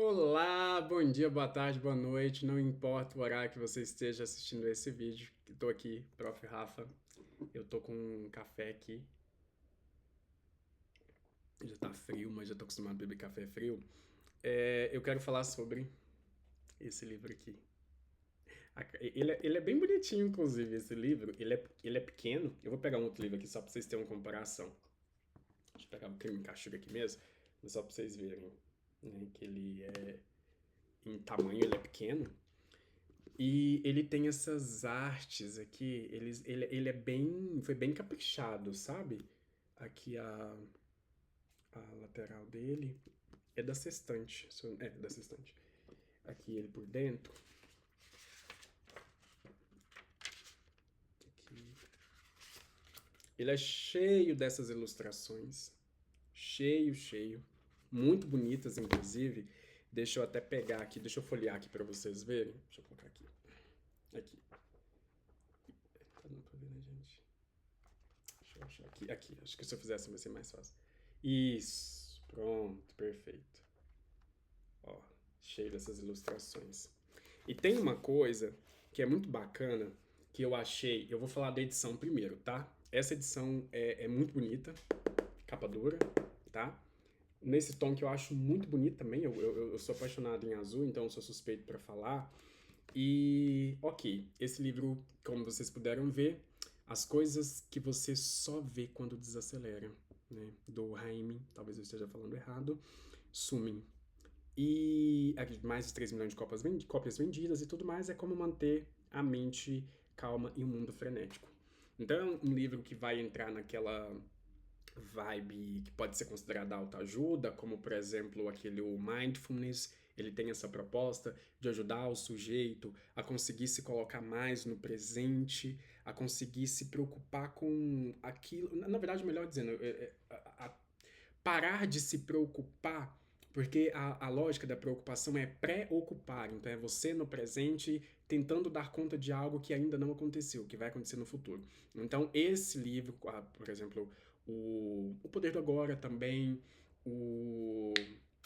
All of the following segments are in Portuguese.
Olá, bom dia, boa tarde, boa noite, não importa o horário que você esteja assistindo esse vídeo, tô aqui, Prof. Rafa, eu tô com um café aqui, já tá frio, mas já tô acostumado a beber café frio. Eu quero falar sobre esse livro aqui. Ele é bem bonitinho, inclusive, esse livro, ele é pequeno, eu vou pegar um outro livro aqui só pra vocês terem uma comparação. Deixa eu pegar um creme cachuga aqui mesmo, mas só pra vocês verem, né, que ele é, em tamanho ele é pequeno. E ele tem essas artes aqui, ele é bem, foi bem caprichado, sabe? Aqui a lateral dele é da sextante, é da sextante. Aqui ele por dentro, aqui. Ele é cheio dessas ilustrações, cheio, muito bonitas inclusive. Deixa eu até pegar aqui, deixa eu folhear aqui pra vocês verem. Deixa eu colocar aqui. Aqui. Tá dando pra ver, né, gente? Deixa eu achar aqui. Aqui, acho que se eu fizesse vai ser mais fácil. Isso, pronto, perfeito. Ó, cheio dessas ilustrações. E tem uma coisa que é muito bacana que eu achei. Eu vou falar da edição primeiro, tá? Essa edição é muito bonita, capa dura, tá? Nesse tom que eu acho muito bonito também. Eu sou apaixonado em azul, então eu sou suspeito para falar. E, ok, esse livro, como vocês puderam ver, as coisas que você só vê quando desacelera, né? Do Haim, talvez eu esteja falando errado, sumem. E mais de 3 milhões de cópias vendidas e tudo mais é como manter a mente calma em um mundo frenético. Então é um livro que vai entrar naquela vibe que pode ser considerada autoajuda, como por exemplo aquele o Mindfulness, ele tem essa proposta de ajudar o sujeito a conseguir se colocar mais no presente, a conseguir se preocupar com aquilo, na verdade melhor dizendo, parar de se preocupar, porque a lógica da preocupação é pré-ocupar, então é você no presente tentando dar conta de algo que ainda não aconteceu, que vai acontecer no futuro. Então esse livro, por exemplo, o Poder do Agora também, o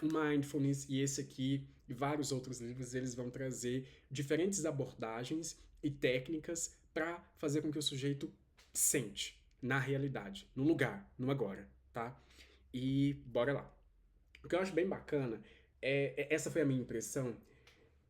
Mindfulness e esse aqui e vários outros livros, eles vão trazer diferentes abordagens e técnicas para fazer com que o sujeito sente na realidade, no lugar, no agora, tá? E bora lá. O que eu acho bem bacana essa foi a minha impressão,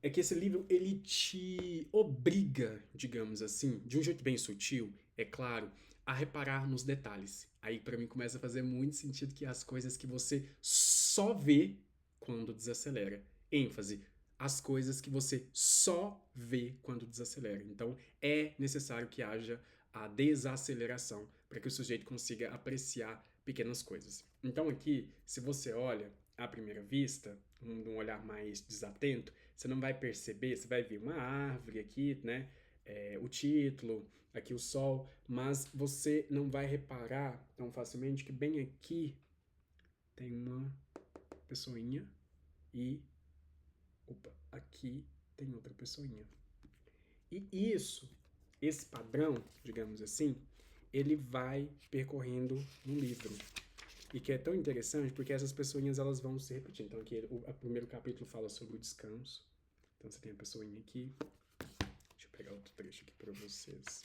é que esse livro ele te obriga, digamos assim, de um jeito bem sutil, é claro, a reparar nos detalhes. Aí pra mim começa a fazer muito sentido que as coisas que você só vê quando desacelera. ênfase, as coisas que você só vê quando desacelera. Então é necessário que haja a desaceleração para que o sujeito consiga apreciar pequenas coisas. Então aqui, se você olha à primeira vista, um olhar mais desatento, você não vai perceber, você vai ver uma árvore aqui, né? O título, aqui o sol, mas você não vai reparar tão facilmente que bem aqui tem uma pessoinha e, opa, aqui tem outra pessoinha. E esse padrão, digamos assim, ele vai percorrendo no livro. E que é tão interessante porque essas pessoinhas elas vão se repetir. Então aqui o primeiro capítulo fala sobre o descanso. Então você tem a pessoinha aqui. Deixa eu pegar outro trecho aqui para vocês.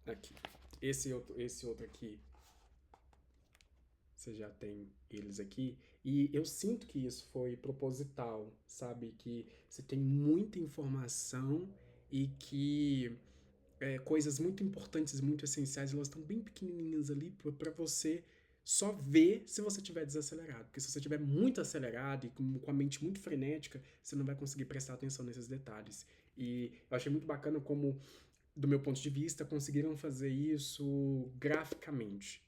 Aqui. Esse outro aqui, você já tem eles aqui. E eu sinto que isso foi proposital, sabe? Que você tem muita informação e que coisas muito importantes, muito essenciais, elas estão bem pequenininhas ali para você só ver se você estiver desacelerado. Porque se você estiver muito acelerado e com a mente muito frenética, você não vai conseguir prestar atenção nesses detalhes. E eu achei muito bacana como, do meu ponto de vista, conseguiram fazer isso graficamente.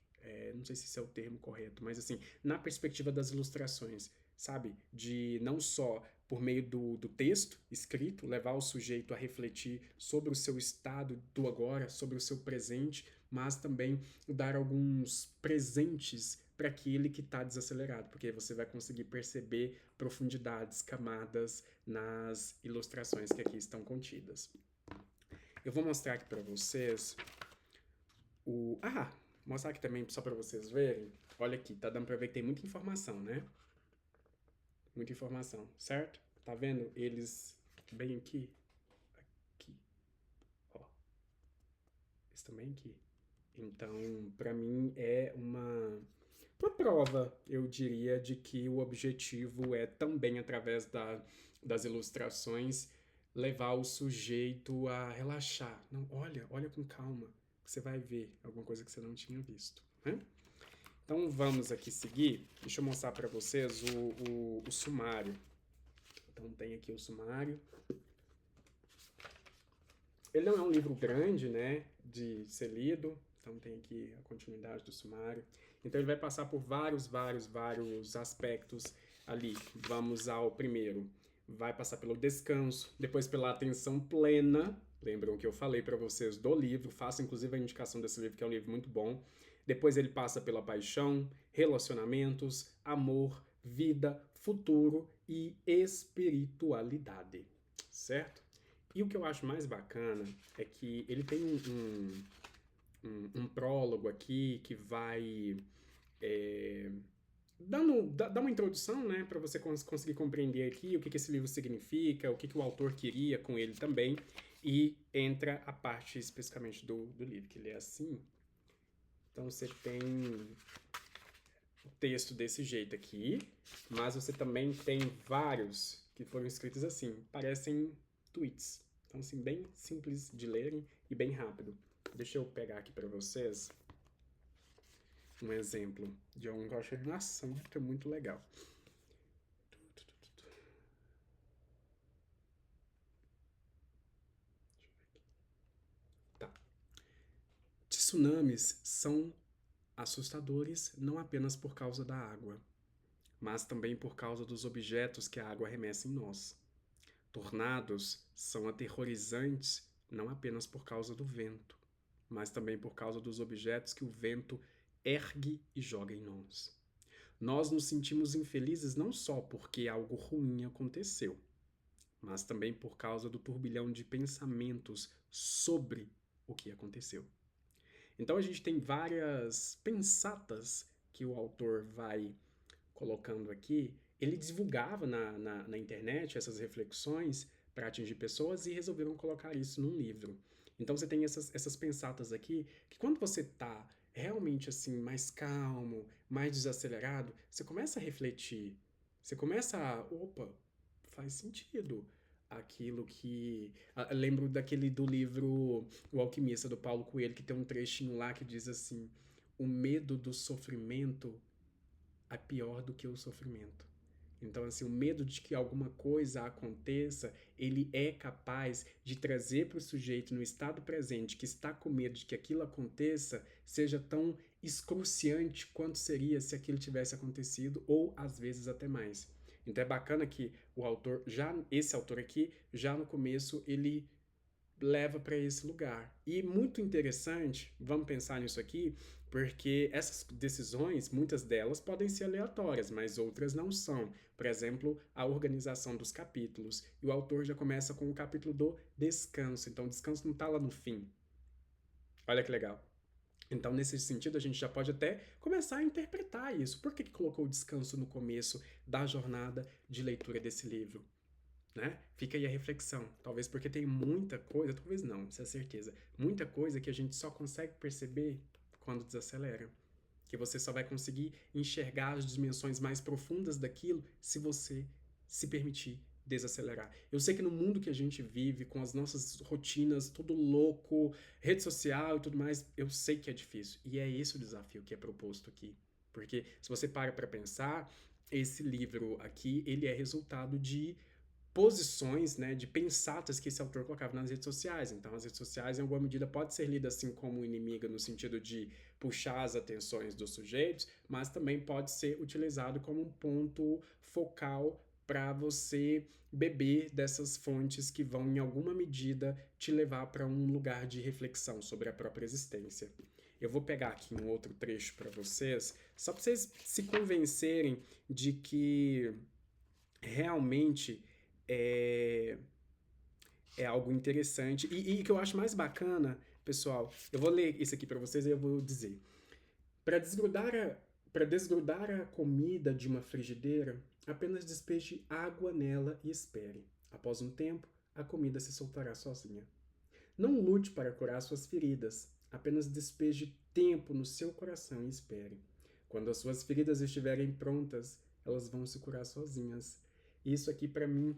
Não sei se esse é o termo correto, mas assim, na perspectiva das ilustrações, sabe? De não só por meio do texto escrito, levar o sujeito a refletir sobre o seu estado do agora, sobre o seu presente, mas também dar alguns presentes para aquele que está desacelerado, porque aí você vai conseguir perceber profundidades, camadas nas ilustrações que aqui estão contidas. Eu vou mostrar aqui para vocês o... Ah! mostrar aqui também só para vocês verem. Olha aqui, tá dando para ver que tem muita informação, né? Muita informação, certo? Tá vendo eles bem aqui? Aqui, ó. Eles também aqui. Então, para mim é uma prova, eu diria, de que o objetivo é também, através das ilustrações, levar o sujeito a relaxar. Não, olha com calma, que você vai ver alguma coisa que você não tinha visto, né? Então vamos aqui seguir. Deixa eu mostrar para vocês o sumário. Então tem aqui o sumário. Ele não é um livro grande, né, de ser lido. Então tem aqui a continuidade do sumário. Então ele vai passar por vários aspectos ali. Vamos ao primeiro. Vai passar pelo descanso, depois pela atenção plena. Lembram que eu falei para vocês do livro, faço inclusive a indicação desse livro, que é um livro muito bom. Depois ele passa pela paixão, relacionamentos, amor, vida, futuro e espiritualidade, certo? E o que eu acho mais bacana é que ele tem um prólogo aqui que vai dá uma introdução, né, para você conseguir compreender aqui o que esse livro significa, o que o autor queria com ele também, e entra a parte especificamente do livro, que ele é assim. Então você tem o texto desse jeito aqui, mas você também tem vários que foram escritos assim, parecem tweets. Então, assim, bem simples de lerem e bem rápido. Deixa eu pegar aqui para vocês um exemplo de um que eu achei, nossa, muito legal. Tá. Tsunamis são assustadores não apenas por causa da água, mas também por causa dos objetos que a água arremessa em nós. Tornados são aterrorizantes não apenas por causa do vento, mas também por causa dos objetos que o vento ergue e joga em nós. Nós nos sentimos infelizes não só porque algo ruim aconteceu, mas também por causa do turbilhão de pensamentos sobre o que aconteceu. Então a gente tem várias pensatas que o autor vai colocando aqui. Ele divulgava na internet essas reflexões para atingir pessoas e resolveram colocar isso num livro. Então você tem essas pensatas aqui que, quando você tá realmente assim mais calmo, mais desacelerado, você começa a refletir. Você começa a, opa, faz sentido aquilo que lembro daquele do livro O Alquimista, do Paulo Coelho, que tem um trechinho lá que diz assim: o medo do sofrimento é pior do que o sofrimento. Então, assim, o medo de que alguma coisa aconteça, ele é capaz de trazer para o sujeito, no estado presente, que está com medo de que aquilo aconteça, seja tão excruciante quanto seria se aquilo tivesse acontecido, ou às vezes até mais. Então é bacana que o autor, esse autor aqui, já no começo, ele leva para esse lugar. E muito interessante, vamos pensar nisso aqui, porque essas decisões, muitas delas podem ser aleatórias, mas outras não são. Por exemplo, a organização dos capítulos. E o autor já começa com o capítulo do descanso. Então, o descanso não está lá no fim. Olha que legal. Então, nesse sentido, a gente já pode até começar a interpretar isso. Por que colocou o descanso no começo da jornada de leitura desse livro? Né? Fica aí a reflexão. Talvez porque tem muita coisa, talvez não, isso é certeza. Muita coisa que a gente só consegue perceber quando desacelera. Que você só vai conseguir enxergar as dimensões mais profundas daquilo se você se permitir desacelerar. Eu sei que no mundo que a gente vive, com as nossas rotinas, tudo louco, rede social e tudo mais, eu sei que é difícil. E é esse o desafio que é proposto aqui. Porque se você para pensar, esse livro aqui, ele é resultado de posições, né, de pensatas que esse autor colocava nas redes sociais. Então, as redes sociais, em alguma medida, pode ser lida assim como inimiga no sentido de puxar as atenções dos sujeitos, mas também pode ser utilizado como um ponto focal para você beber dessas fontes que vão, em alguma medida, te levar para um lugar de reflexão sobre a própria existência. Eu vou pegar aqui um outro trecho para vocês, só para vocês se convencerem de que realmente é, é algo interessante. E que eu acho mais bacana, pessoal, eu vou ler isso aqui para vocês e eu vou dizer. Para desgrudar a, para desgrudar a comida de uma frigideira, apenas despeje água nela e espere. Após um tempo, a comida se soltará sozinha. Não lute para curar suas feridas, apenas despeje tempo no seu coração e espere. Quando as suas feridas estiverem prontas, elas vão se curar sozinhas. Isso aqui para mim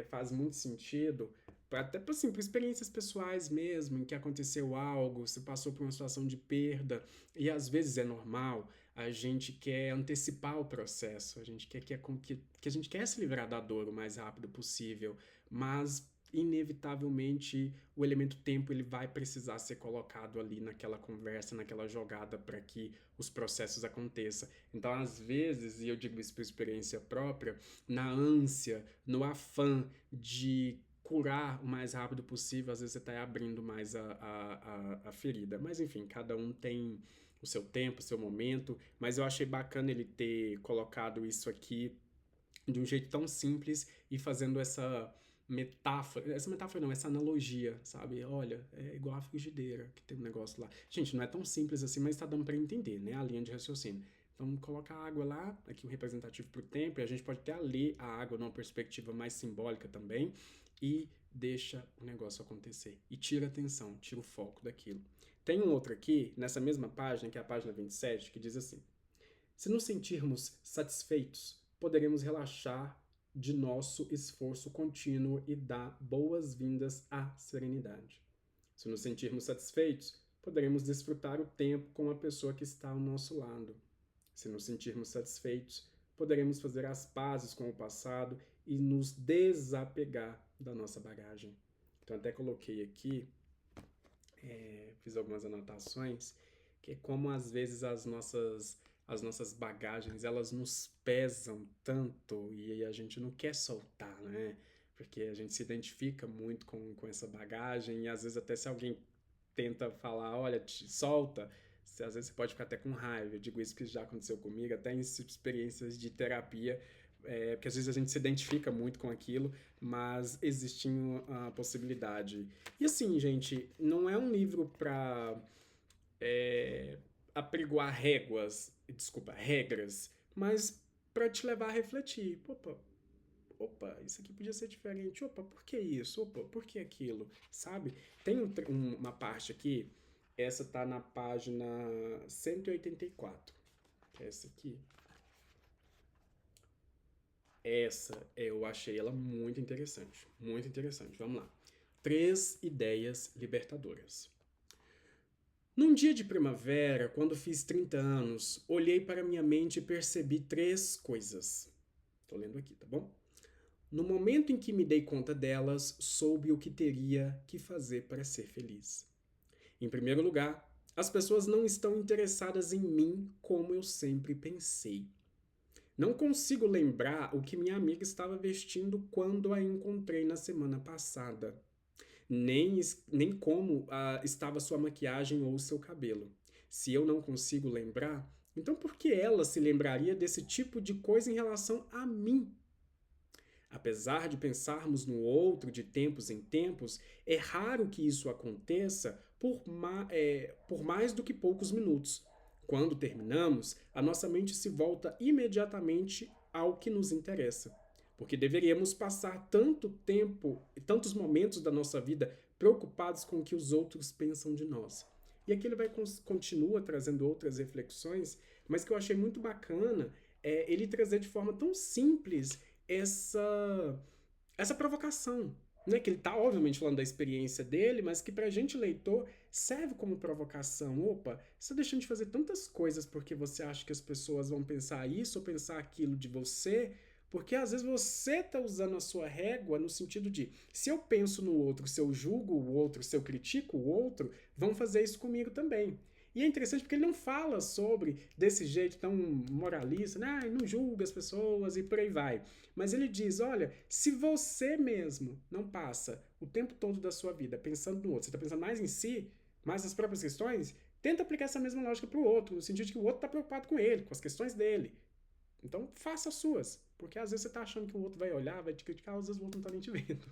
faz muito sentido, até assim, por experiências pessoais mesmo, em que aconteceu algo, você passou por uma situação de perda, e às vezes é normal, a gente quer antecipar o processo, a gente que a gente quer se livrar da dor o mais rápido possível, mas inevitavelmente o elemento tempo ele vai precisar ser colocado ali naquela conversa, naquela jogada para que os processos aconteçam. Então, às vezes, e eu digo isso por experiência própria, na ânsia, no afã de curar o mais rápido possível, às vezes você está abrindo mais a ferida. Mas enfim, cada um tem o seu tempo, o seu momento, mas eu achei bacana ele ter colocado isso aqui de um jeito tão simples e fazendo essa metáfora não, essa analogia, sabe? Olha, é igual a frigideira, que tem um negócio lá. Gente, não é tão simples assim, mas tá dando para entender, né? A linha de raciocínio. Então, coloca a água lá, aqui um representativo para o tempo, e a gente pode até ler a água numa perspectiva mais simbólica também, e deixa o negócio acontecer. E tira a atenção, tira o foco daquilo. Tem um outro aqui, nessa mesma página, que é a página 27, que diz assim: se nos sentirmos satisfeitos, poderemos relaxar de nosso esforço contínuo e dar boas-vindas à serenidade. Se nos sentirmos satisfeitos, poderemos desfrutar o tempo com a pessoa que está ao nosso lado. Se nos sentirmos satisfeitos, poderemos fazer as pazes com o passado e nos desapegar da nossa bagagem. Então, até coloquei aqui, fiz algumas anotações, que é como às vezes as nossas bagagens, elas nos pesam tanto e a gente não quer soltar, né? Porque a gente se identifica muito com essa bagagem e às vezes até se alguém tenta falar, olha, solta, às vezes você pode ficar até com raiva. Eu digo isso que já aconteceu comigo, até em experiências de terapia, porque às vezes a gente se identifica muito com aquilo, mas existe a possibilidade. E assim, gente, não é um livro para é, apregoar regras, mas para te levar a refletir. Opa, isso aqui podia ser diferente. Opa, por que isso? Opa, por que aquilo? Sabe? Tem uma parte aqui, essa tá na página 184, que é essa aqui. Essa eu achei ela muito interessante. Muito interessante. Vamos lá. 3 ideias libertadoras. Num dia de primavera, quando fiz 30 anos, olhei para minha mente e percebi 3 coisas. Tô lendo aqui, tá bom? No momento em que me dei conta delas, soube o que teria que fazer para ser feliz. Em primeiro lugar, as pessoas não estão interessadas em mim como eu sempre pensei. Não consigo lembrar o que minha amiga estava vestindo quando a encontrei na semana passada, nem como estava sua maquiagem ou seu cabelo. Se eu não consigo lembrar, então por que ela se lembraria desse tipo de coisa em relação a mim? Apesar de pensarmos no outro de tempos em tempos, é raro que isso aconteça por mais do que poucos minutos. Quando terminamos, a nossa mente se volta imediatamente ao que nos interessa. Porque deveríamos passar tanto tempo e tantos momentos da nossa vida preocupados com o que os outros pensam de nós. E aqui ele continua trazendo outras reflexões, mas que eu achei muito bacana ele trazer de forma tão simples essa essa provocação, né? Que ele está obviamente falando da experiência dele, mas que para a gente leitor serve como provocação. Opa, você está deixando de fazer tantas coisas porque você acha que as pessoas vão pensar isso ou pensar aquilo de você, porque às vezes você está usando a sua régua no sentido de se eu penso no outro, se eu julgo o outro, se eu critico o outro, vão fazer isso comigo também. E é interessante porque ele não fala sobre desse jeito tão moralista, né? Não julga as pessoas e por aí vai. Mas ele diz: olha, se você mesmo não passa o tempo todo da sua vida pensando no outro, você está pensando mais em si, mais nas próprias questões, tenta aplicar essa mesma lógica para o outro, no sentido de que o outro está preocupado com ele, com as questões dele. Então faça as suas. Porque às vezes você tá achando que o outro vai olhar, vai te criticar, às vezes o outro não tá nem te vendo.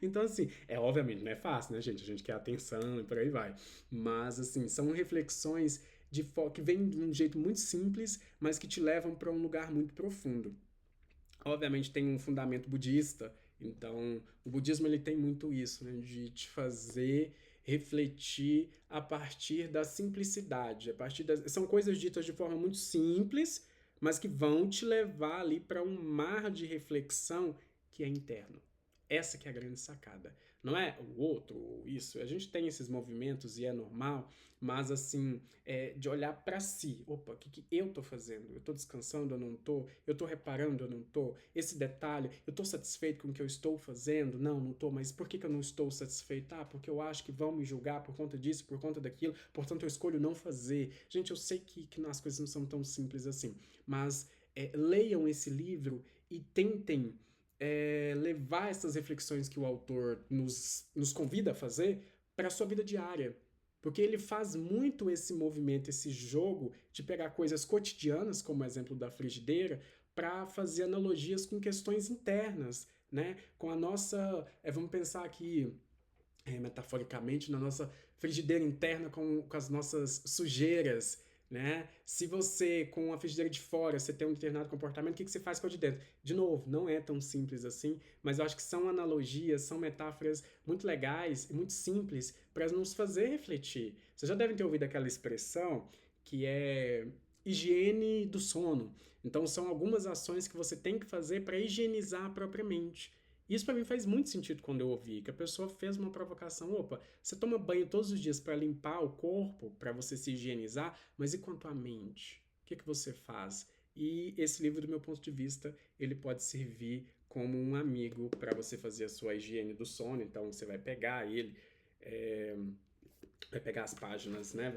Então, assim, obviamente, não é fácil, né, gente? A gente quer atenção e por aí vai. Mas, assim, são reflexões que vem de um jeito muito simples, mas que te levam para um lugar muito profundo. Obviamente tem um fundamento budista, então o budismo ele tem muito isso, né, de te fazer refletir a partir da simplicidade, a partir das, são coisas ditas de forma muito simples, mas que vão te levar ali para um mar de reflexão que é interno. Essa que é a grande sacada. Não é o outro ou isso. A gente tem esses movimentos e é normal, mas assim, de olhar para si. Opa, o que eu tô fazendo? Eu tô descansando ou não tô? Eu tô reparando ou não tô? Esse detalhe, eu tô satisfeito com o que eu estou fazendo? Não, não tô, mas por que eu não estou satisfeito? Ah, porque eu acho que vão me julgar por conta disso, por conta daquilo, portanto eu escolho não fazer. Gente, eu sei que as coisas não são tão simples assim, mas leiam esse livro e tentem levar essas reflexões que o autor nos convida a fazer para a sua vida diária. Porque ele faz muito esse movimento, esse jogo de pegar coisas cotidianas, como o exemplo da frigideira, para fazer analogias com questões internas, né? Com a nossa. Vamos pensar aqui metaforicamente, na nossa frigideira interna com as nossas sujeiras, né? Se você, com a frigideira de fora, você tem um determinado comportamento, o que você faz com a de dentro? De novo, não é tão simples assim, mas eu acho que são analogias, são metáforas muito legais e muito simples para nos fazer refletir. Vocês já devem ter ouvido aquela expressão que é higiene do sono. Então, são algumas ações que você tem que fazer para higienizar a própria mente. Isso para mim faz muito sentido quando eu ouvi que a pessoa fez uma provocação. Opa, você toma banho todos os dias para limpar o corpo, para você se higienizar, mas e quanto à mente? O que você faz? E esse livro, do meu ponto de vista, ele pode servir como um amigo para você fazer a sua higiene do sono. Então você vai pegar ele, é, vai pegar as páginas, né?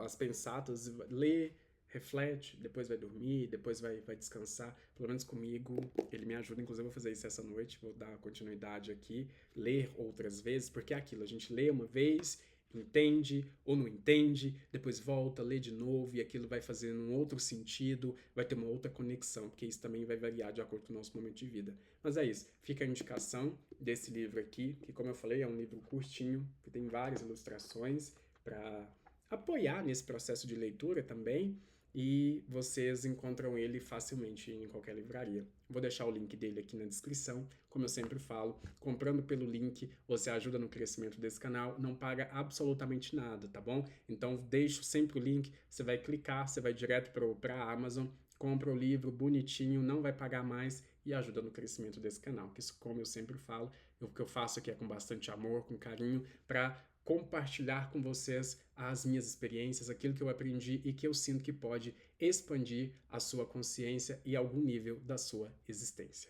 As pensatas, ler, reflete, depois vai dormir, depois vai descansar. Pelo menos comigo, ele me ajuda. Inclusive, eu vou fazer isso essa noite, vou dar continuidade aqui, ler outras vezes, porque é aquilo, a gente lê uma vez, entende ou não entende, depois volta, lê de novo e aquilo vai fazendo um outro sentido, vai ter uma outra conexão, porque isso também vai variar de acordo com o nosso momento de vida. Mas é isso, fica a indicação desse livro aqui, que como eu falei, é um livro curtinho, que tem várias ilustrações para apoiar nesse processo de leitura também, e vocês encontram ele facilmente em qualquer livraria. Vou deixar o link dele aqui na descrição. Como eu sempre falo, comprando pelo link você ajuda no crescimento desse canal, não paga absolutamente nada, tá bom? Então deixo sempre o link, você vai clicar, você vai direto para a Amazon, compra o livro bonitinho, não vai pagar mais e ajuda no crescimento desse canal. Que isso, como eu sempre falo, o que eu faço aqui é com bastante amor, com carinho, para compartilhar com vocês as minhas experiências, aquilo que eu aprendi e que eu sinto que pode expandir a sua consciência e algum nível da sua existência.